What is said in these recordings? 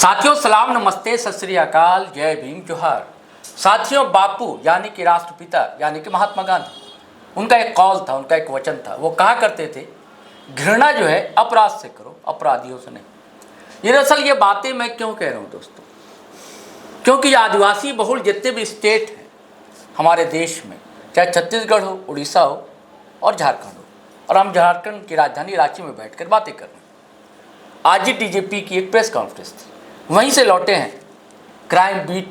साथियों सलाम नमस्ते सत श्री अकाल जय भीम जोहार। साथियों बापू यानी कि राष्ट्रपिता यानी कि महात्मा गांधी, उनका एक कौल था, उनका एक वचन था। वो कहा करते थे घृणा जो है अपराध से करो, अपराधियों से नहीं। ये दरअसल ये बातें मैं क्यों कह रहा हूँ दोस्तों, क्योंकि आदिवासी बहुल जितने भी स्टेट हैं हमारे देश में, चाहे छत्तीसगढ़ हो, उड़ीसा हो और झारखंड हो, और हम झारखंड की राजधानी रांची में बैठकर बातें कर रहे हैं। आज ही डीजीपी की एक प्रेस कॉन्फ्रेंस थी, वहीं से लौटे हैं क्राइम बीट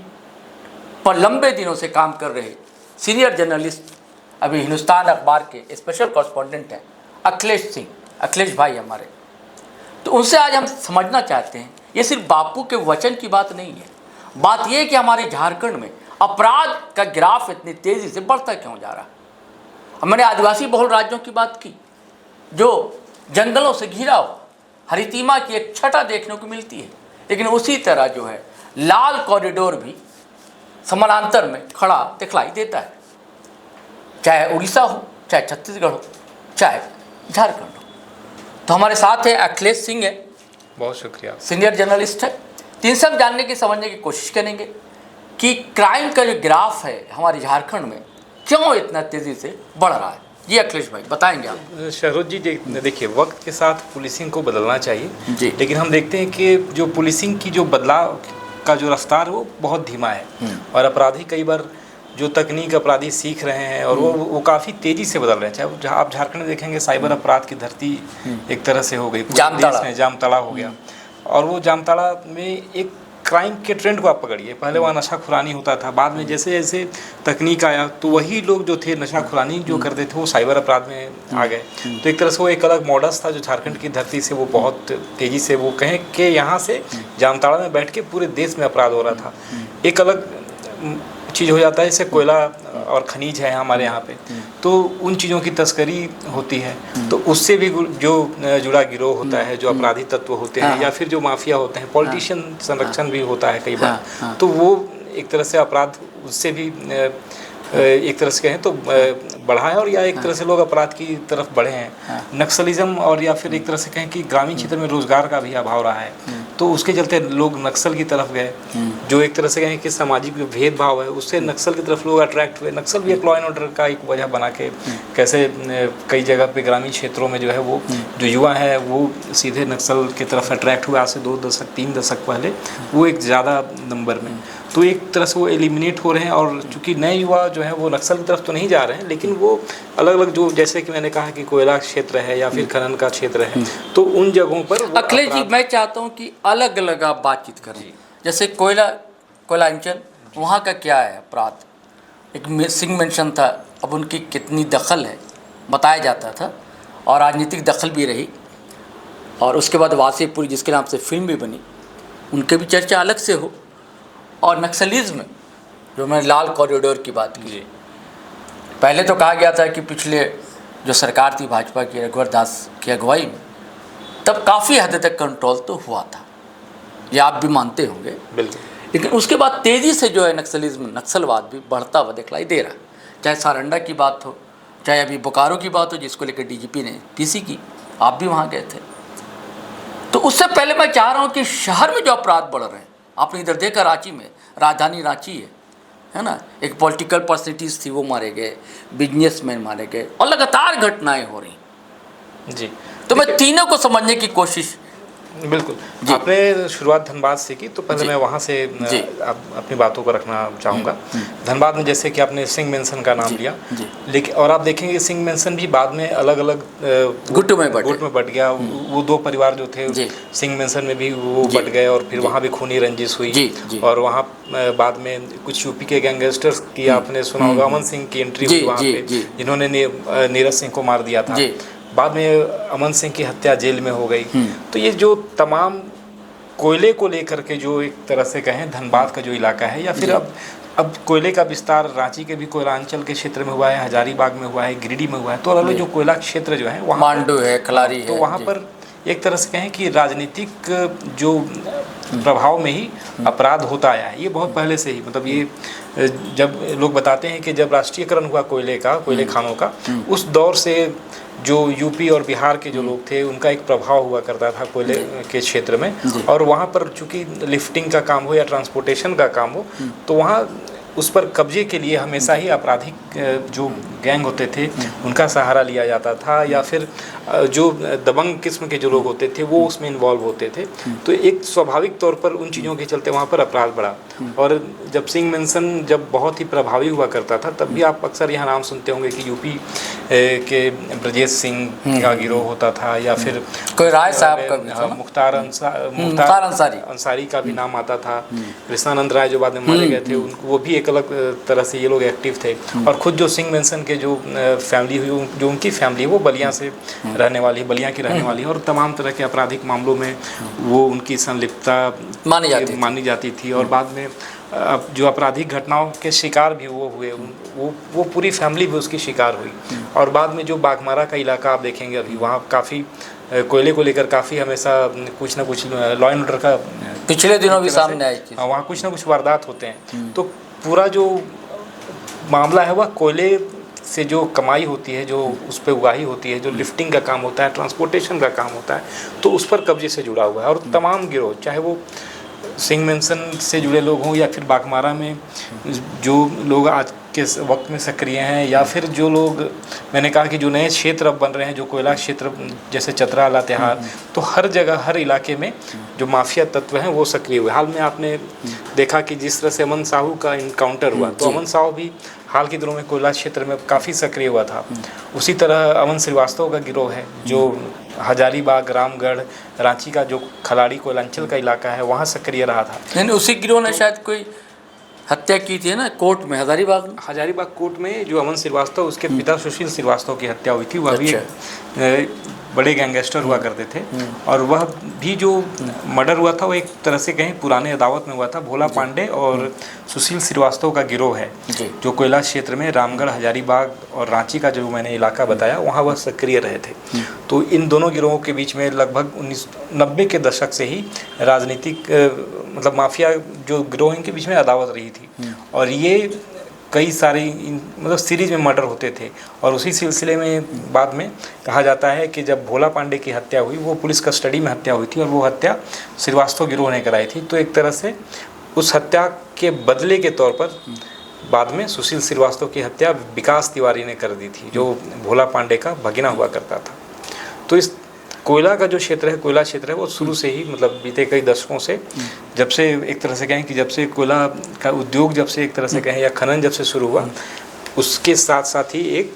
पर लंबे दिनों से काम कर रहे सीनियर जर्नलिस्ट, अभी हिंदुस्तान अखबार के स्पेशल कॉरेस्पॉन्डेंट हैं अखिलेश सिंह, अखिलेश भाई हमारे। तो उनसे आज हम समझना चाहते हैं, ये सिर्फ बापू के वचन की बात नहीं है। बात यह कि हमारे झारखंड में अपराध का ग्राफ इतनी तेज़ी से बढ़ता क्यों जा रहा। अब मैंने आदिवासी बहुल राज्यों की बात की जो जंगलों से घिरा हुआ, हरितिमा की एक छटा देखने को मिलती है, लेकिन उसी तरह जो है लाल कॉरिडोर भी समानांतर में खड़ा दिखलाई देता है, चाहे उड़ीसा हो, चाहे छत्तीसगढ़ हो, चाहे झारखंड हो। तो हमारे साथ है अखिलेश सिंह है, बहुत शुक्रिया, सीनियर जर्नलिस्ट है। तीन सब जानने की समझने की कोशिश करेंगे कि क्राइम का जो ग्राफ है हमारे झारखंड में क्यों इतना तेज़ी से बढ़ रहा है। जी अखिलेश भाई बताएंगे आप। शहरोज जी देखिए, वक्त के साथ पुलिसिंग को बदलना चाहिए जी, लेकिन हम देखते हैं कि जो पुलिसिंग की जो बदलाव का जो रफ्तार है वो बहुत धीमा है और अपराधी कई बार जो तकनीक अपराधी सीख रहे हैं और वो काफ़ी तेज़ी से बदल रहे हैं। चाहे आप झारखंड में देखेंगे साइबर अपराध की धरती एक तरह से हो गई, जामताड़ा हो गया। और वो जामताड़ा में एक क्राइम के ट्रेंड को आप पकड़िए, पहले वहाँ नशा खुरानी होता था, बाद में जैसे जैसे तकनीक आया तो वही लोग जो थे नशा खुरानी जो करते थे वो साइबर अपराध में आ गए। तो एक तरह से वो एक अलग मॉडल्स था जो झारखंड की धरती से वो बहुत तेज़ी से वो कहें कि यहाँ से जामताड़ा में बैठ के पूरे देश में अपराध हो रहा था। एक अलग चीज़ हो जाता है, जैसे कोयला और खनिज है हमारे यहाँ पे, तो उन चीज़ों की तस्करी होती है, तो उससे भी जो जुड़ा गिरोह होता है, जो अपराधी तत्व होते हैं या फिर जो माफिया होते हैं, पॉलिटिशियन संरक्षण भी होता है कई बार, तो वो एक तरह से अपराध उससे भी एक तरह से कहें तो बढ़ा है और या एक तरह से लोग अपराध की तरफ बढ़े हैं। नक्सलिज्म और या फिर एक तरह से कहें कि ग्रामीण क्षेत्र में रोजगार का भी अभाव रहा है, तो उसके चलते लोग नक्सल की तरफ गए। जो एक तरह से कहें कि सामाजिक भेदभाव है उससे नक्सल की तरफ लोग अट्रैक्ट हुए। नक्सल भी एक लॉ एंड ऑर्डर का एक वजह बना के कैसे कई जगह पे ग्रामीण क्षेत्रों में जो है वो जो युवा है वो सीधे नक्सल की तरफ अट्रैक्ट हुआ। आज से 2 दशक 3 दशक पहले वो एक ज़्यादा नंबर में, तो एक तरह से वो एलिमिनेट हो रहे हैं। और चूँकि नए युवा जो है वो नक्सल की तरफ तो नहीं जा रहे हैं, लेकिन वो अलग अलग जो जैसे कि मैंने कहा कि कोयला क्षेत्र है या फिर खनन का क्षेत्र है, तो उन जगहों पर अखिलेश जी मैं चाहता हूँ कि अलग अलग आप बातचीत करें। जैसे कोयलांचल वहाँ का क्या है अपराध, एक सिंह मेंशन था, अब उनकी कितनी दखल है बताया जाता था और राजनीतिक दखल भी रही, और उसके बाद वासेपुरी जिसके नाम से फिल्म भी बनी, उनके भी चर्चा अलग से हो। और नक्सलिज्म जो मैंने लाल कॉरिडोर की बात की, पहले तो कहा गया था कि पिछले जो सरकार थी भाजपा की रघुवर दास की अगुवाई में, तब काफ़ी हद तक कंट्रोल तो हुआ था, ये आप भी मानते होंगे। बिल्कुल। लेकिन उसके बाद तेज़ी से जो है नक्सलवाद भी बढ़ता हुआ दिखलाई दे रहा है। चाहे सारंडा की बात हो, चाहे अभी बोकारो की बात हो जिसको लेकर डीजीपी ने पीसी की, आप भी वहाँ गए थे। तो उससे पहले मैं चाह रहा हूँ कि शहर में जो अपराध बढ़ रहे हैं, आपने इधर देखा रांची में, राजधानी रांची है ना, एक पॉलिटिकल पर्सनैलिटीज़ थी वो मारे गए, बिजनेसमैन मारे गए और लगातार घटनाएं हो रही जी। तो मैं तीनों को समझने की कोशिश। बिल्कुल, आपने शुरुआत धनबाद से की, तो पहले मैं वहाँ से अपनी बातों को रखना चाहूँगा। धनबाद में जैसे कि आपने सिंह मेंशन का नाम लिया, लेकिन और आप देखेंगे सिंह मेंशन भी बाद में अलग अलग गुट में बट गया। वो 2 परिवार जो थे सिंह मेंशन में भी वो बट गए और फिर वहाँ भी खूनी रंजिश हुई। और वहाँ बाद में कुछ यूपी के गैंगस्टर्स की आपने सुना होगा, अमन सिंह की एंट्री हुई वहाँ पे, जिन्होंने नीरज सिंह को मार दिया था। बाद में अमन सिंह की हत्या जेल में हो गई। तो ये जो तमाम कोयले को लेकर के जो एक तरह से कहें धनबाद का जो इलाका है, या फिर अब कोयले का विस्तार रांची के भी कोयलांचल के क्षेत्र में हुआ है, हजारीबाग में हुआ है, गिरिडीह में हुआ है, तो अलग जो कोयला क्षेत्र जो है वहाँ मांडू है, खलारी है, तो वहाँ पर एक तरह से कहें कि राजनीतिक जो प्रभाव में ही अपराध होता आया है। ये बहुत पहले से ही, मतलब ये जब लोग बताते हैं कि जब राष्ट्रीयकरण हुआ कोयले खानों का, उस दौर से जो यूपी और बिहार के जो लोग थे उनका एक प्रभाव हुआ करता था कोयले के क्षेत्र में, और वहाँ पर चूँकि लिफ्टिंग का काम हो या ट्रांसपोर्टेशन का काम हो, तो वहाँ उस पर कब्जे के लिए हमेशा ही आपराधिक जो गैंग होते थे उनका सहारा लिया जाता था, या फिर जो दबंग किस्म के जो लोग होते थे वो उसमें इन्वॉल्व होते थे। तो एक स्वाभाविक तौर पर उन चीज़ों के चलते वहाँ पर अपराध बढ़ा। और जब सिंह मेंशन जब बहुत ही प्रभावी हुआ करता था, तब भी आप अक्सर यहाँ नाम सुनते होंगे कि यूपी के ब्रजेश सिंह का गिरोह होता था, या फिर कोई राय साहब का, मुख्तार अंसारी का भी नाम आता था। कृष्णानंद राय जो बाद में मारे गए थे, उनको वो भी एक अलग तरह से ये लोग एक्टिव थे। और खुद जो सिंह मेंशन के जो फैमिली हुई, जो उनकी फैमिली वो बलिया से रहने वाली, बलिया की रहने वाली है, और तमाम तरह के आपराधिक मामलों में वो उनकी संलिप्तता मानी जाती थी। और बाद में जो आपराधिक घटनाओं के शिकार भी वो हुए, वो पूरी फैमिली भी उसकी शिकार हुई। और बाद में जो बाघमारा का इलाका आप देखेंगे अभी, वहाँ काफ़ी कोयले को लेकर काफ़ी हमेशा कुछ ना कुछ लॉ एंड ऑर्डर का पिछले दिनों भी सामने आई, वहाँ कुछ ना कुछ वारदात होते हैं। तो पूरा जो मामला है वह कोयले से जो कमाई होती है, जो उस पर उगाही होती है, जो लिफ्टिंग का काम होता है, ट्रांसपोर्टेशन का काम होता है, तो उस पर कब्जे से जुड़ा हुआ है। और तमाम गिरोह, चाहे वो सिंह मेंशन से जुड़े लोग हों, या फिर बाघमारा में जो लोग आज के वक्त में सक्रिय हैं, या फिर जो लोग, मैंने कहा कि जो नए क्षेत्र अब बन रहे हैं, जो कोयला क्षेत्र जैसे चतरा, लातेहार, तो हर जगह हर इलाके में जो माफिया तत्व हैं वो सक्रिय हुए। हाल में आपने देखा कि जिस तरह से अमन साहू का इनकाउंटर हुआ, तो अमन साहू भी हाल के दिनों में कोयला क्षेत्र में काफ़ी सक्रिय हुआ था। उसी तरह अमन श्रीवास्तव का गिरोह है जो हजारीबाग, रामगढ़, रांची का जो खलाड़ी कोयलांचल का इलाका है वहाँ सक्रिय रहा था। यानी उसी गिरोह ने शायद कोई हत्या की थी ना कोर्ट में, हजारीबाग कोर्ट में, जो अमन श्रीवास्तव, उसके पिता सुशील श्रीवास्तव की हत्या हुई थी। वह भी बड़े गैंगस्टर हुआ करते थे, और वह भी जो मर्डर हुआ था वो एक तरह से कहीं पुराने अदावत में हुआ था। भोला पांडे और सुशील श्रीवास्तव का गिरोह है जो कोयला क्षेत्र में रामगढ़, हजारीबाग और रांची का जो मैंने इलाका बताया वहाँ वह सक्रिय रहे थे। तो इन दोनों गिरोहों के बीच में लगभग 1990 के दशक से ही राजनीतिक मतलब माफिया जो गिरोह इनके बीच में अदावत रही थी, और ये कई सारे मतलब सीरीज में मर्डर होते थे। और उसी सिलसिले में बाद में कहा जाता है कि जब भोला पांडे की हत्या हुई, वो पुलिस कस्टडी में हत्या हुई थी, और वो हत्या श्रीवास्तव गिरोह ने कराई थी। तो एक तरह से उस हत्या के बदले के तौर पर बाद में सुशील श्रीवास्तव की हत्या विकास तिवारी ने कर दी थी, जो भोला पांडे का भगिना हुआ करता था। तो इस कोयला का जो क्षेत्र है, कोयला क्षेत्र है, वो शुरू से ही मतलब बीते कई दशकों से, जब से एक तरह से कहें कि जब से कोयला का उद्योग जब से एक तरह से कहें या खनन जब से शुरू हुआ, उसके साथ साथ ही एक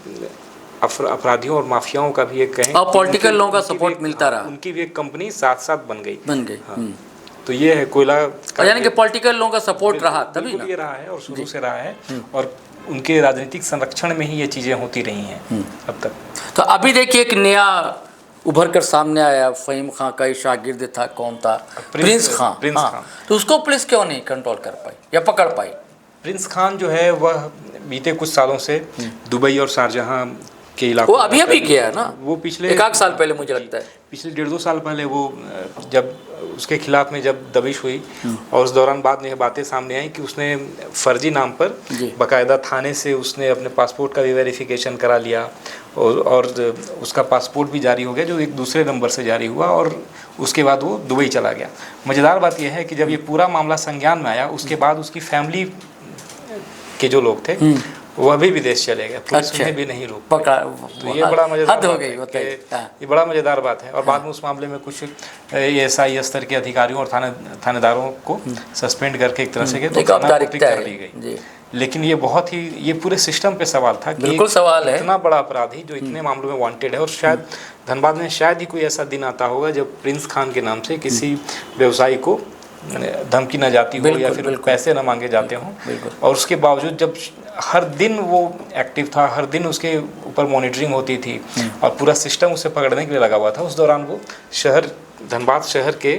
अपराधियों और माफियाओं का भी एक कहें और पॉलिटिकल लोगों का सपोर्ट मिलता रहा, उनकी भी एक कंपनी साथ साथ बन गई। हाँ। तो ये है कोयला, यानी कि पॉलिटिकल लोगों का सपोर्ट रहा, तभी ना ये रहा है और शुरू से रहा है, और उनके राजनीतिक संरक्षण में ही ये चीज़ें होती रही हैं अब तक। तो अभी देखिए एक नया उभर कर सामने आया, फ़हीम खां का ही शागिर्द था, कौन था, प्रिंस खान। हाँ। तो उसको पुलिस क्यों नहीं कंट्रोल कर पाई या पकड़ पाई? प्रिंस खान जो है वह बीते कुछ सालों से दुबई और शारजहां के इलाकों, वो अभी किया है ना, वो पिछले 1 साल पहले मुझे लगता है, पिछले 1.5-2 साल पहले वो जब उसके खिलाफ में जब दबिश हुई, और उस दौरान बाद में यह बातें सामने आई कि उसने फर्जी नाम पर बाकायदा थाने से उसने अपने पासपोर्ट का भी वेरिफिकेशन करा लिया, और उसका पासपोर्ट भी जारी हो गया जो एक दूसरे नंबर से जारी हुआ, और उसके बाद वो दुबई चला गया। मज़ेदार बात यह है कि जब ये पूरा मामला संज्ञान में आया, उसके बाद उसकी फैमिली के जो लोग थे वो अभी विदेश चले गए, पुलिस उन्हें भी नहीं रोक पकड़ा। तो ये बड़ा मज़ेदार हो गई, ये बड़ा मज़ेदार बात है। और बाद में उस मामले में कुछ ASI स्तर के अधिकारियों और थानेदारों को सस्पेंड करके एक तरह से कर दी गई। लेकिन ये बहुत ही, ये पूरे सिस्टम पे सवाल था कि इतना बड़ा अपराधी जो इतने मामलों में वांटेड है, और शायद धनबाद में शायद ही कोई ऐसा दिन आता होगा जब प्रिंस खान के नाम से किसी व्यवसायी को धमकी न जाती हो या फिर पैसे न मांगे जाते हों, और उसके बावजूद जब हर दिन वो एक्टिव था, हर दिन उसके ऊपर मॉनिटरिंग होती थी और पूरा सिस्टम उसे पकड़ने के लिए लगा हुआ था। उस दौरान वो धनबाद शहर के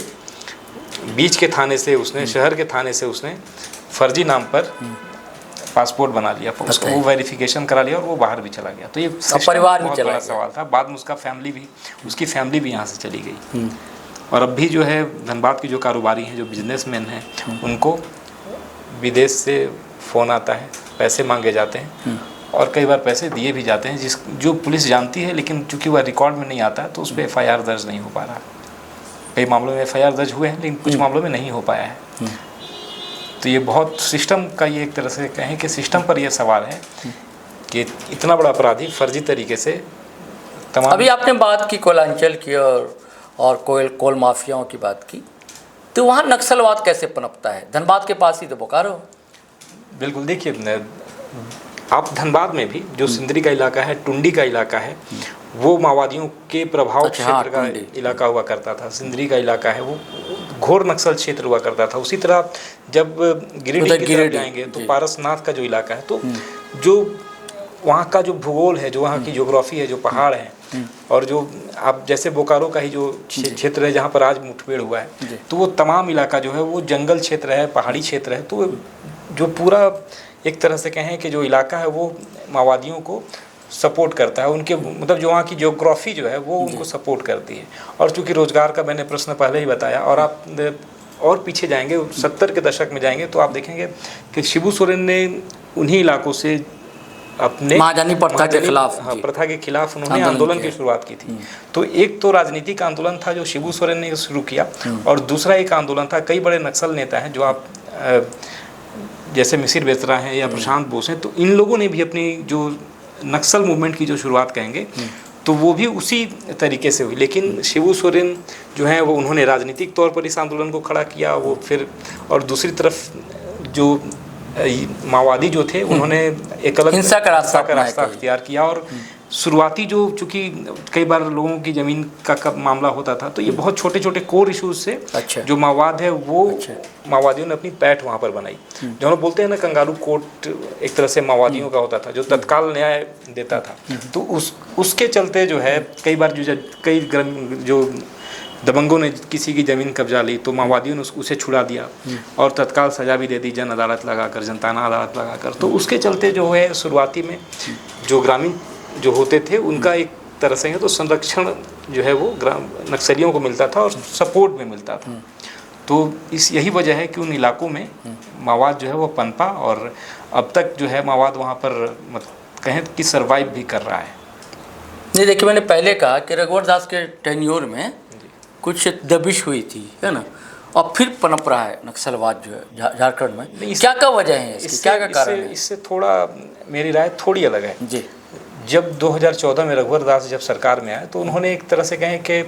बीच के थाने से उसने, शहर के थाने से उसने फर्जी नाम पर पासपोर्ट बना लिया, उसको वो वेरिफिकेशन करा लिया और वो बाहर भी चला गया। तो ये परिवार भी बहुत चला बड़ा सवाल था। बाद में उसका फैमिली भी, उसकी फैमिली भी यहाँ से चली गई। और अब भी जो है धनबाद के जो कारोबारी हैं, जो बिजनेसमैन हैं, उनको विदेश से फ़ोन आता है, पैसे मांगे जाते हैं और कई बार पैसे दिए भी जाते हैं, जो पुलिस जानती है, लेकिन चूंकि वह रिकॉर्ड में नहीं आता है तो उस पर FIR दर्ज नहीं हो पा रहा। कई मामलों में FIR दर्ज हुए हैं, लेकिन कुछ मामलों में नहीं हो पाया है। तो ये बहुत सिस्टम का, ये एक तरह से कहें कि सिस्टम पर यह सवाल है कि इतना बड़ा अपराधी फर्जी तरीके से तमाम। अभी आपने बात की कोयलांचल की और कोल माफियाओं की बात की, तो वहाँ नक्सलवाद कैसे पनपता है? धनबाद के पास ही तो बोकारो। बिल्कुल, देखिए आप धनबाद में भी जो सिंदरी का इलाका है, टुंडी का इलाका है, वो माओवादियों के प्रभाव क्षेत्र का इलाका हुआ करता था। सिंदरी का इलाका है वो घोर नक्सल क्षेत्र हुआ करता था। उसी तरह जब गिरिडीह की तरफ जाएंगे तो पारसनाथ का जो इलाका है, तो जो वहाँ का जो भूगोल है, जो वहाँ की ज्योग्राफी है, जो पहाड़ हैं, और जो आप जैसे बोकारो का ही जो क्षेत्र है जहाँ पर आज मुठभेड़ हुआ है, तो वो तमाम इलाका जो है वो जंगल क्षेत्र है, पहाड़ी क्षेत्र है। तो जो पूरा एक तरह से कहें कि जो इलाका है वो माओवादियों को सपोर्ट करता है, उनके मतलब जो वहाँ की ज्योग्राफी जो है वो उनको सपोर्ट करती है। और चूँकि रोजगार का मैंने प्रश्न पहले ही बताया, और आप और पीछे जाएंगे 70 के दशक में जाएंगे तो आप देखेंगे कि शिबू सोरेन ने उन्हीं इलाकों से अपने महाजनी प्रथा के खिलाफ, प्रथा के खिलाफ उन्होंने आंदोलन की शुरुआत की थी। तो एक तो राजनीतिक आंदोलन था जो शिबू सोरेन ने शुरू किया, और दूसरा एक आंदोलन था, कई बड़े नक्सल नेता हैं जो आप जैसे मिसिर बेसरा हैं या प्रशांत बोस हैं, तो इन लोगों ने भी अपनी जो नक्सल मूवमेंट की जो शुरुआत कहेंगे तो वो भी उसी तरीके से हुई। लेकिन शिबू सोरेन जो हैं वो उन्होंने राजनीतिक तौर पर इस आंदोलन को खड़ा किया, वो फिर, और दूसरी तरफ जो माओवादी जो थे उन्होंने एक अलग हिंसा का रास्ता अख्तियार किया। और शुरुआती जो चूँकि कई बार लोगों की ज़मीन का कब मामला होता था, तो ये बहुत छोटे छोटे कोर इश्यूज से जो माओवाद है वो माओवादियों ने अपनी पैठ वहाँ पर बनाई। जो हम बोलते हैं ना, कंगारू कोर्ट एक तरह से माओवादियों का होता था जो तत्काल न्याय देता था। तो उसके चलते जो है कई बार जो दबंगों ने किसी की ज़मीन कब्जा ली तो माओवादियों ने उसे छुड़ा दिया और तत्काल सज़ा भी दे दी, जन अदालत लगाकर, जनताना अदालत लगाकर। तो उसके चलते जो है शुरुआती में जो ग्रामीण जो होते थे उनका एक तरह से तो संरक्षण जो है वो नक्सलियों को मिलता था और सपोर्ट में मिलता था। तो यही वजह है कि उन इलाकों में माओवाद जो है वो पनपा, और अब तक जो है माओवाद वहाँ पर कहें कि सर्वाइव भी कर रहा है। नहीं, देखिए मैंने पहले कहा कि रघुवर दास के टेन्योर में कुछ दबिश हुई थी, है ना, और फिर पनप रहा है नक्सलवाद जो है झारखंड में। क्या वजह है इसकी, क्या कारण है? इससे थोड़ा मेरी राय थोड़ी अलग है जी। जब 2014 में रघुवर दास जब सरकार में आए तो उन्होंने एक तरह से कहें कि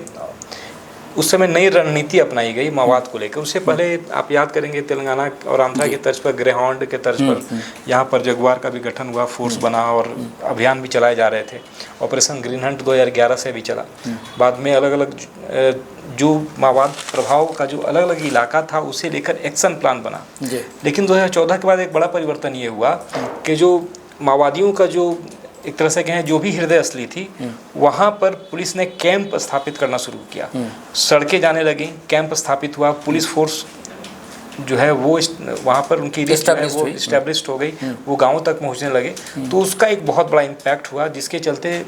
उस समय नई रणनीति अपनाई गई माओवाद को लेकर। उससे पहले आप याद करेंगे तेलंगाना और आंध्रा की तर्ज पर, ग्रेहाउंड के तर्ज पर यहाँ पर जगुआर का भी गठन हुआ, फोर्स बना और अभियान भी चलाए जा रहे थे। ऑपरेशन ग्रीन हंट 2011 से भी चला। बाद में अलग अलग जो माओवाद प्रभाव का जो अलग अलग इलाका था उसे लेकर एक्शन प्लान बना। लेकिन 2014 के बाद एक बड़ा परिवर्तन ये हुआ कि जो माओवादियों का जो एक तरह से कहें जो भी हृदय असली थी, वहाँ पर पुलिस ने कैंप स्थापित करना शुरू किया। सड़कें जाने लगी, कैंप स्थापित हुआ, पुलिस फोर्स जो है वो वहाँ पर उनकी इस्टेब्लिश्ड हो गई, वो गाँवों तक पहुँचने लगे। तो उसका एक बहुत बड़ा इम्पैक्ट हुआ, जिसके चलते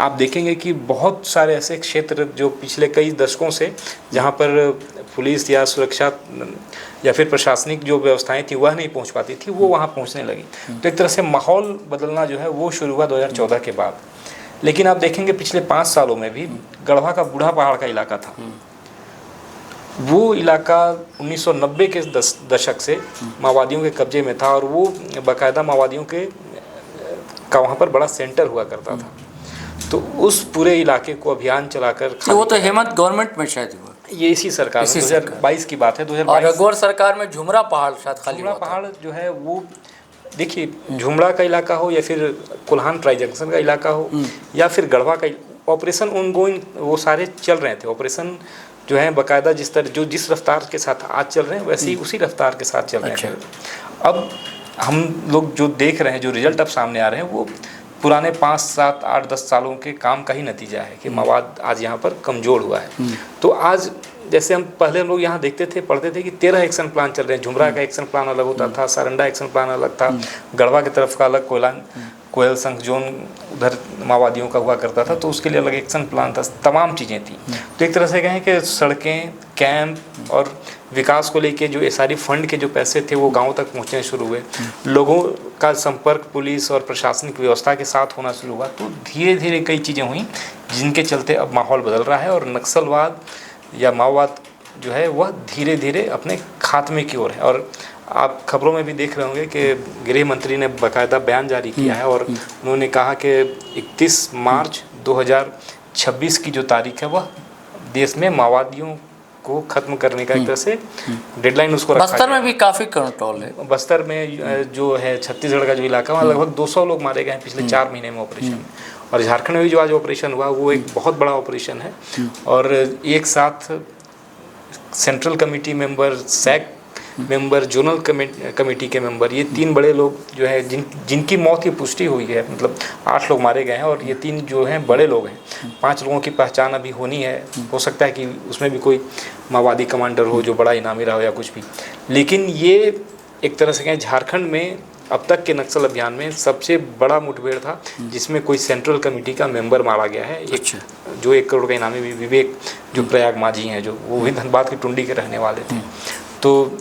आप देखेंगे कि बहुत सारे ऐसे क्षेत्र जो पिछले कई दशकों से जहाँ पर पुलिस या सुरक्षा या फिर प्रशासनिक जो व्यवस्थाएं थी वह नहीं पहुँच पाती थी, वो वहाँ पहुँचने लगी। तो एक तरह से माहौल बदलना जो है वो शुरू हुआ 2014 के बाद। लेकिन आप देखेंगे पिछले 5 सालों में भी गढ़वा का बूढ़ा पहाड़ का इलाका था, वो इलाका 1990 के दशक से माओवादियों के कब्जे में था, और वो बाकायदा माओवादियों का वहाँ पर बड़ा सेंटर हुआ करता था। तो उस पूरे इलाके को अभियान चलाकर, वो तो हेमंत गवर्नमेंट में शायद हुआ, ये इसी सरकार 2022 की बात है, 2022। और रघुवर सरकार में झुमरा पहाड़ शायद खाली हुआ था। पहाड़ जो है वो देखिए, झुमरा का इलाका हो या फिर कुल्हान ट्राई जंक्शन का इलाका हो या फिर गढ़वा का, ऑपरेशन ऑनगोइंग वो सारे चल रहे थे। ऑपरेशन जो है बाकायदा जिस रफ्तार के साथ आज चल रहे हैं वैसे ही उसी रफ्तार के साथ चल रहे थे। अब हम लोग जो देख रहे हैं, जो रिजल्ट अब सामने आ रहे हैं, वो पुराने 5, 7, 8, 10 सालों के काम का ही नतीजा है कि माओवाद आज यहाँ पर कमज़ोर हुआ है। तो आज जैसे हम लोग यहाँ देखते थे, पढ़ते थे कि 13 एक्शन प्लान चल रहे हैं। झुमरा का एक्शन प्लान अलग होता था, सारंडा एक्शन प्लान अलग था, गढ़वा की तरफ का अलग, कोयल संघ जोन उधर माओवादियों का हुआ करता था, तो उसके लिए अलग एक्शन प्लान था, तमाम चीज़ें थी। तो एक तरह से कहें कि सड़कें, कैंप और विकास को लेके जो ये सारी फंड के जो पैसे थे वो गाँव तक पहुँचने शुरू हुए। लोगों का संपर्क पुलिस और प्रशासनिक व्यवस्था के साथ होना शुरू हुआ। तो धीरे धीरे कई चीज़ें हुई जिनके चलते अब माहौल बदल रहा है और नक्सलवाद या माओवाद जो है वह धीरे धीरे अपने खात्मे की ओर है। और आप खबरों में भी देख रहे होंगे कि गृह मंत्री ने बाकायदा बयान जारी किया है और उन्होंने कहा कि 31 मार्च 2026 की जो तारीख है वह देश में माओवादियों को खत्म करने का एक तरह से डेडलाइन उसको रखा। बस्तर में भी काफ़ी कंट्रोल है। बस्तर में जो है छत्तीसगढ़ का जो इलाका वहाँ लगभग 200 लोग मारे गए हैं पिछले 4 महीने में ऑपरेशन में। और झारखंड में भी जो आज ऑपरेशन हुआ वो एक बहुत बड़ा ऑपरेशन है। और एक साथ सेंट्रल कमेटी मेंबर, सैक मेंबर, जोनल कमेटी के मेंबर, ये 3 बड़े लोग जो है जिनकी मौत की पुष्टि हुई है, मतलब 8 लोग मारे गए हैं और ये 3 जो हैं बड़े लोग हैं। 5 लोगों की पहचान अभी होनी है, हो सकता है कि उसमें भी कोई माओवादी कमांडर हो जो बड़ा इनामी रहा हो या कुछ भी। लेकिन ये एक तरह से कहें झारखंड में अब तक के नक्सल अभियान में सबसे बड़ा मुठभेड़ था जिसमें कोई सेंट्रल कमेटी का मेंबर मारा गया है। एक जो 1 करोड़ का इनामी विवेक जो प्रयाग माझी हैं, जो वो भी धनबाद की टुंडी के रहने वाले थे। तो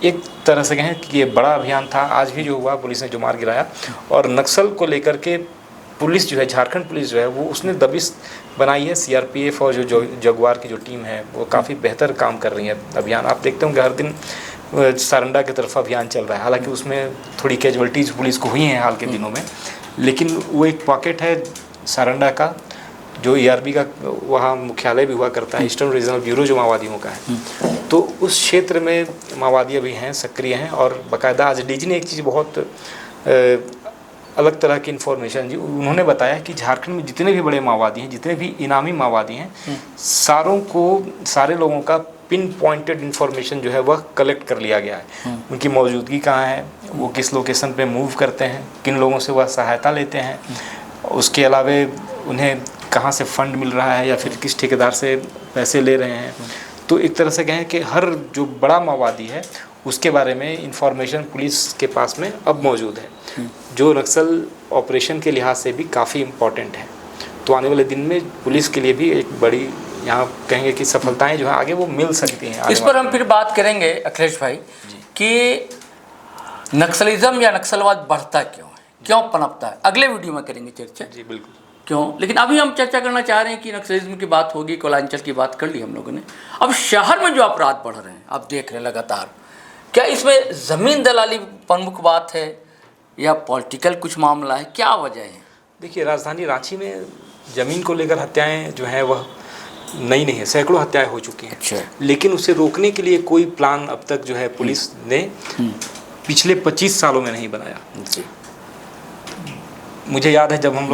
एक तरह से कहें कि ये बड़ा अभियान था। आज भी जो हुआ, पुलिस ने जो मार गिराया और नक्सल को लेकर के पुलिस जो है, झारखंड पुलिस जो है वो उसने दबिश बनाई है। सीआरपीएफ और जो जगुआर की जो टीम है वो काफ़ी बेहतर काम कर रही है। अभियान आप देखते होंगे हर दिन सारंडा की तरफ अभियान चल रहा है। हालांकि उसमें थोड़ी कैजुअल्टीज़ पुलिस को हुई हैं हाल के दिनों में, लेकिन वो एक पॉकेट है सारंडा का जो ईआरबी का वहाँ मुख्यालय भी हुआ करता है, ईस्टर्न रीजनल ब्यूरो जो माओवादियों का है। तो उस क्षेत्र में माओवादी अभी हैं, सक्रिय हैं। और बाकायदा आज डीजी ने एक चीज़ बहुत अलग तरह की इन्फॉर्मेशन जी उन्होंने बताया कि झारखंड में जितने भी बड़े माओवादी हैं, जितने भी इनामी माओवादी हैं, सारे लोगों का पिन पॉइंटेड इन्फॉर्मेशन जो है वह कलेक्ट कर लिया गया है। उनकी मौजूदगी कहाँ है, वो किस लोकेशन पे मूव करते हैं, किन लोगों से वह सहायता लेते हैं, उसके अलावा उन्हें कहाँ से फंड मिल रहा है या फिर किस ठेकेदार से पैसे ले रहे हैं। तो एक तरह से कहें कि हर जो बड़ा माओवादी है उसके बारे में इंफॉर्मेशन पुलिस के पास में अब मौजूद है, जो नक्सल ऑपरेशन के लिहाज से भी काफ़ी इम्पॉर्टेंट है। तो आने वाले दिन में पुलिस के लिए भी एक बड़ी यहाँ कहेंगे कि सफलताएं जो है आगे वो मिल सकती हैं। इस पर हम फिर बात करेंगे अखिलेश भाई कि नक्सलिज्म या नक्सलवाद बढ़ता क्यों है, क्यों पनपता है, अगले वीडियो में करेंगे चर्चा। जी बिल्कुल, क्यों। लेकिन अभी हम चर्चा करना चाह रहे हैं कि नक्सलिज्म की बात होगी, कोलांचल की बात कर ली हम लोगों ने। अब शहर में जो अपराध बढ़ रहे हैं आप देख रहे हैं लगातार, क्या इसमें ज़मीन दलाली प्रमुख बात है या पॉलिटिकल कुछ मामला है, क्या वजह है? देखिए, राजधानी रांची में ज़मीन को लेकर हत्याएं जो हैं वह नई नहीं है, सैकड़ों हत्याएं हो चुकी हैं। अच्छा। लेकिन उसे रोकने के लिए कोई प्लान अब तक जो है पुलिस ने पिछले 25 सालों में नहीं बनाया। जी। मुझे याद है जब हम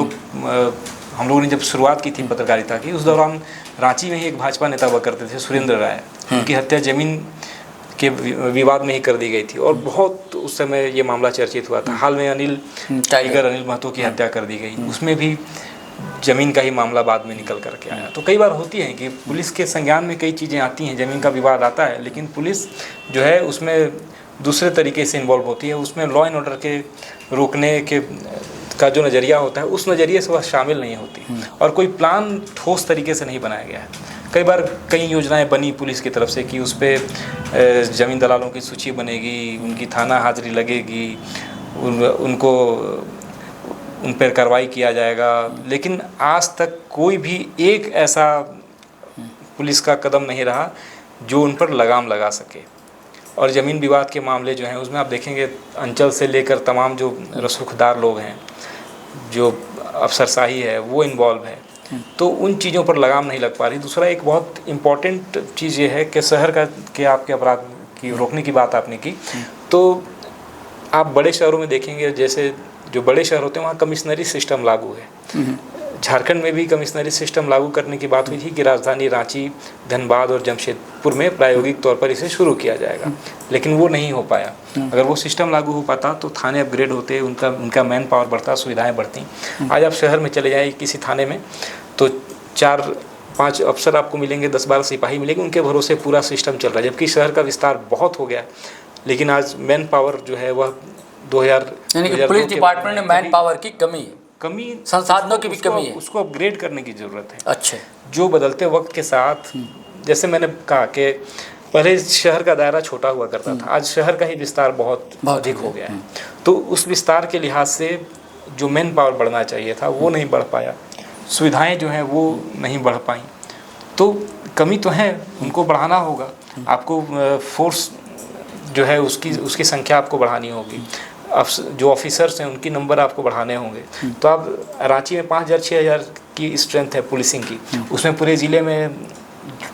लोगों ने जब शुरुआत की थी पत्रकारिता की, उस दौरान रांची में ही एक भाजपा नेता हुआ करते थे सुरेंद्र राय, उनकी हत्या जमीन के विवाद में ही कर दी गई थी और बहुत उस समय ये मामला चर्चित हुआ था। हाल में अनिल महतो की हत्या कर दी गई, उसमें भी ज़मीन का ही मामला बाद में निकल करके आया। तो कई बार होती है कि पुलिस के संज्ञान में कई चीज़ें आती हैं, ज़मीन का विवाद आता है, लेकिन पुलिस जो है उसमें दूसरे तरीके से इन्वॉल्व होती है, उसमें लॉ एंड ऑर्डर के रोकने के का जो नज़रिया होता है उस नज़रिए से वह शामिल नहीं होती और कोई प्लान ठोस तरीके से नहीं बनाया गया है। कई बार कई योजनाएं बनी पुलिस की तरफ से कि उस पर ज़मीन दलालों की सूची बनेगी, उनकी थाना हाजिरी लगेगी, उनको उन पर कार्रवाई किया जाएगा, लेकिन आज तक कोई भी एक ऐसा पुलिस का कदम नहीं रहा जो उन पर लगाम लगा सके। और ज़मीन विवाद के मामले जो हैं उसमें आप देखेंगे अंचल से लेकर तमाम जो रसूखदार लोग हैं, जो अफसरशाही है, वो इन्वॉल्व है, तो उन चीज़ों पर लगाम नहीं लग पा रही। दूसरा एक बहुत इम्पॉर्टेंट चीज़ ये है कि शहर का के आपके अपराध की रोकने की बात आपने की, तो आप बड़े शहरों में देखेंगे, जैसे जो बड़े शहर होते हैं वहाँ कमिश्नरी सिस्टम लागू है। झारखंड में भी कमिश्नरी सिस्टम लागू करने की बात हुई थी कि राजधानी रांची, धनबाद और जमशेदपुर में प्रायोगिक तौर पर इसे शुरू किया जाएगा, लेकिन वो नहीं हो पाया। अगर वो सिस्टम लागू हो पाता तो थाने अपग्रेड होते, उनका मैन पावर बढ़ता, सुविधाएं बढ़ती। आज आप शहर में चले जाएं किसी थाने में तो 4 5 अफसर आपको मिलेंगे, 10-12 सिपाही मिलेंगे, उनके भरोसे पूरा सिस्टम चल रहा है। जबकि शहर का विस्तार बहुत हो गया है, लेकिन आज मैन पावर जो है वह 2000 यानी कि पुलिस डिपार्टमेंट में मैन पावर की कमी संसाधनों की भी कमी है, उसको अपग्रेड करने की ज़रूरत है। अच्छा, जो बदलते वक्त के साथ, जैसे मैंने कहा कि पहले शहर का दायरा छोटा हुआ करता था, आज शहर का ही विस्तार बहुत अधिक हो गया है। तो उस विस्तार के लिहाज से जो मैन पावर बढ़ना चाहिए था वो नहीं बढ़ पाया, सुविधाएं जो हैं वो नहीं बढ़ पाई। तो कमी तो है, उनको बढ़ाना होगा। आपको फोर्स जो है उसकी संख्या आपको बढ़ानी होगी, जो ऑफिसर्स हैं उनकी नंबर आपको बढ़ाने होंगे। तो आप रांची में 5000-6000 की स्ट्रेंथ है पुलिसिंग की, उसमें पूरे ज़िले में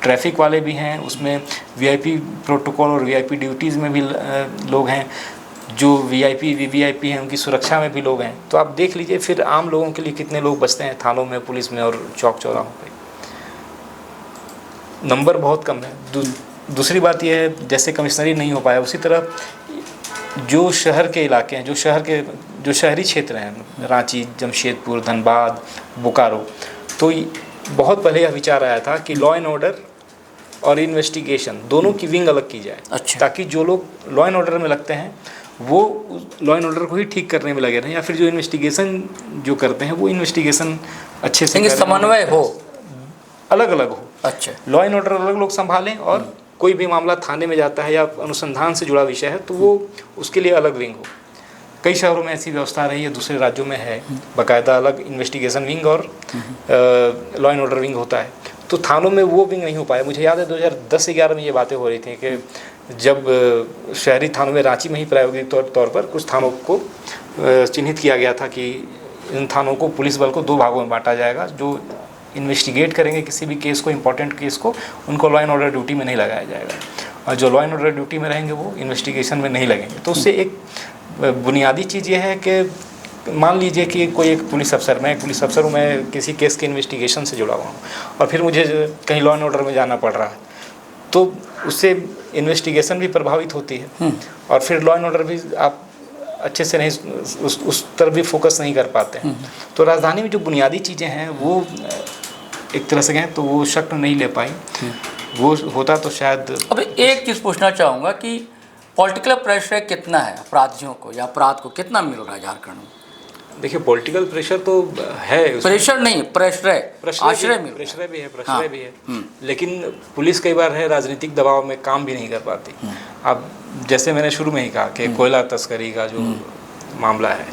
ट्रैफिक वाले भी हैं, उसमें वीआईपी प्रोटोकॉल और वीआईपी ड्यूटीज़ में भी लोग हैं, जो वीआईपी वीवीआईपी हैं उनकी सुरक्षा में भी लोग हैं। तो आप देख लीजिए फिर आम लोगों के लिए कितने लोग बचते हैं थानों में, पुलिस में और चौक चौराहों पे। नंबर बहुत कम है। दूसरी बात यह है, जैसे कमिश्नरी नहीं हो पाया, उसी तरह जो शहर के इलाके हैं, जो शहरी क्षेत्र हैं, रांची, जमशेदपुर, धनबाद, बोकारो, तो बहुत पहले यह विचार आया था कि लॉ एंड ऑर्डर और इन्वेस्टिगेशन दोनों की विंग अलग की जाए। अच्छा। ताकि जो लोग लॉ एंड ऑर्डर में लगते हैं वो लॉ एंड ऑर्डर को ही ठीक करने में लगे रहें, या फिर जो इन्वेस्टिगेशन जो करते हैं वो इन्वेस्टिगेशन अच्छे से समन्वय हो, अलग अलग हो। अच्छा, लॉ एंड ऑर्डर अलग लोग संभालें, और कोई भी मामला थाने में जाता है या अनुसंधान से जुड़ा विषय है तो वो उसके लिए अलग विंग हो। कई शहरों में ऐसी व्यवस्था रही है, दूसरे राज्यों में है, बाकायदा अलग इन्वेस्टिगेशन विंग और लॉ एंड ऑर्डर विंग होता है। तो थानों में वो विंग नहीं हो पाया। मुझे याद है 2010-11 में ये बातें हो रही थी कि जब शहरी थानों में, रांची में ही प्रायोगिक तौर पर कुछ थानों को चिन्हित किया गया था कि इन थानों को, पुलिस बल को 2 भागों में बांटा जाएगा। जो इन्वेस्टिगेट करेंगे किसी भी केस को, इंपॉर्टेंट केस को, उनको लॉ एंड ऑर्डर ड्यूटी में नहीं लगाया जाएगा, और जो लॉ एंड ऑर्डर ड्यूटी में रहेंगे वो इन्वेस्टिगेशन में नहीं लगेंगे। तो उससे एक बुनियादी चीज़ ये है कि मान लीजिए कि कोई एक पुलिस अफसर, मैं एक पुलिस अफसर हूँ, मैं किसी केस के इन्वेस्टिगेशन से जुड़ा हुआ हूँ, और फिर मुझे कहीं लॉ एंड ऑर्डर में जाना पड़ रहा है, तो उससे इन्वेस्टिगेशन भी प्रभावित होती है, और फिर लॉ एंड ऑर्डर भी आप अच्छे से नहीं उस तरफ भी फोकस नहीं कर पाते हैं। तो राजधानी में जो बुनियादी चीज़ें हैं वो एक तरह से कहें तो वो शक्ल नहीं ले पाई। वो होता तो शायद। अब एक चीज़ पूछना चाहूँगा कि पॉलिटिकल प्रेशर कितना है अपराधियों को, या अपराध को कितना मिल रहा है झारखंड में? देखिए, पॉलिटिकल प्रेशर तो है, प्रेशर नहीं, प्रेशर प्रेशर भी है, लेकिन पुलिस कई बार है राजनीतिक दबाव में काम भी नहीं कर पाती। अब जैसे मैंने शुरू में ही कहा कि कोयला तस्करी का जो मामला है,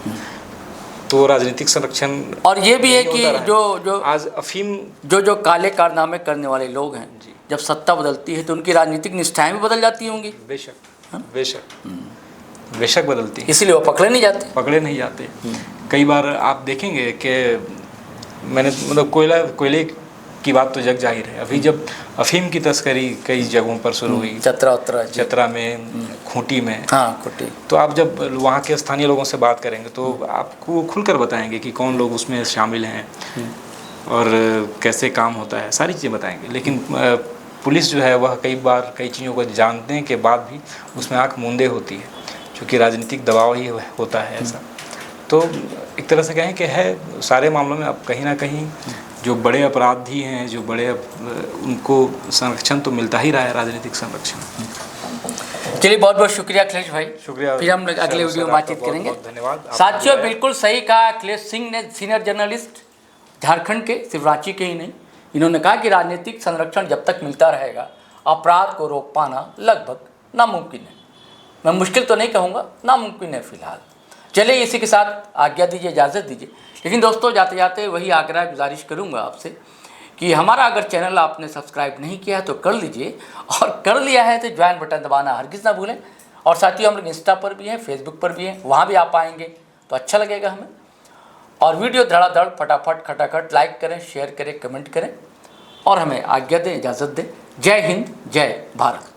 तो राजनीतिक संरक्षण, और ये भी है कि जो आज अफीम, जो काले कारनामे करने वाले लोग हैं, जब सत्ता बदलती है तो उनकी राजनीतिक निष्ठाएं भी बदल जाती होंगी। बेशक बदलती है, इसीलिए वो पकड़े नहीं जाते। कई बार आप देखेंगे कि मैंने मतलब कोयले की बात तो जग जाहिर है। अभी जब अफीम की तस्करी कई जगहों पर शुरू हुई, चतरा में, खूंटी में, खूंटी, तो आप जब वहाँ के स्थानीय लोगों से बात करेंगे तो आपको खुलकर बताएंगे कि कौन लोग उसमें शामिल हैं और कैसे काम होता है, सारी चीज़ें बताएंगे। लेकिन पुलिस जो है वह कई बार कई चीज़ों को जानने के बाद भी उसमें आँख मूंदे होती है, क्योंकि राजनीतिक दबाव ही होता है ऐसा। तो एक तरह से कहें कि है सारे मामलों में अब कहीं ना कहीं जो बड़े अपराधी हैं, जो बड़े उनको संरक्षण तो मिलता ही रहा है, राजनीतिक संरक्षण। चलिए, बहुत बहुत शुक्रिया अखिलेश भाई, शुक्रिया। फिर हम अगले वीडियो में बातचीत करेंगे। धन्यवाद साथियों, बिल्कुल सही कहा अखिलेश सिंह ने, सीनियर जर्नलिस्ट झारखंड के, सिर्फ रांची के ही नहीं। इन्होंने कहा कि राजनीतिक संरक्षण जब तक मिलता रहेगा अपराध को रोक पाना लगभग नामुमकिन है। मैं मुश्किल तो नहीं कहूँगा, नामुमकिन है फिलहाल। चलिए, इसी के साथ आज्ञा दीजिए, इजाज़त दीजिए। लेकिन दोस्तों, जाते जाते वही आग्रह गुजारिश करूँगा आपसे कि हमारा अगर चैनल आपने सब्सक्राइब नहीं किया है तो कर लीजिए, और कर लिया है तो ज्वाइन बटन दबाना हरगिज़ ना भूलें। और साथियों, हम लोग इंस्टा पर भी हैं, फेसबुक पर भी हैं, वहाँ भी आप आएँगे तो अच्छा लगेगा हमें। और वीडियो धड़ाधड़ फटाफट खटाखट लाइक करें, शेयर करें, कमेंट करें, और हमें आज्ञा दें, इजाज़त दें। जय हिंद, जय भारत।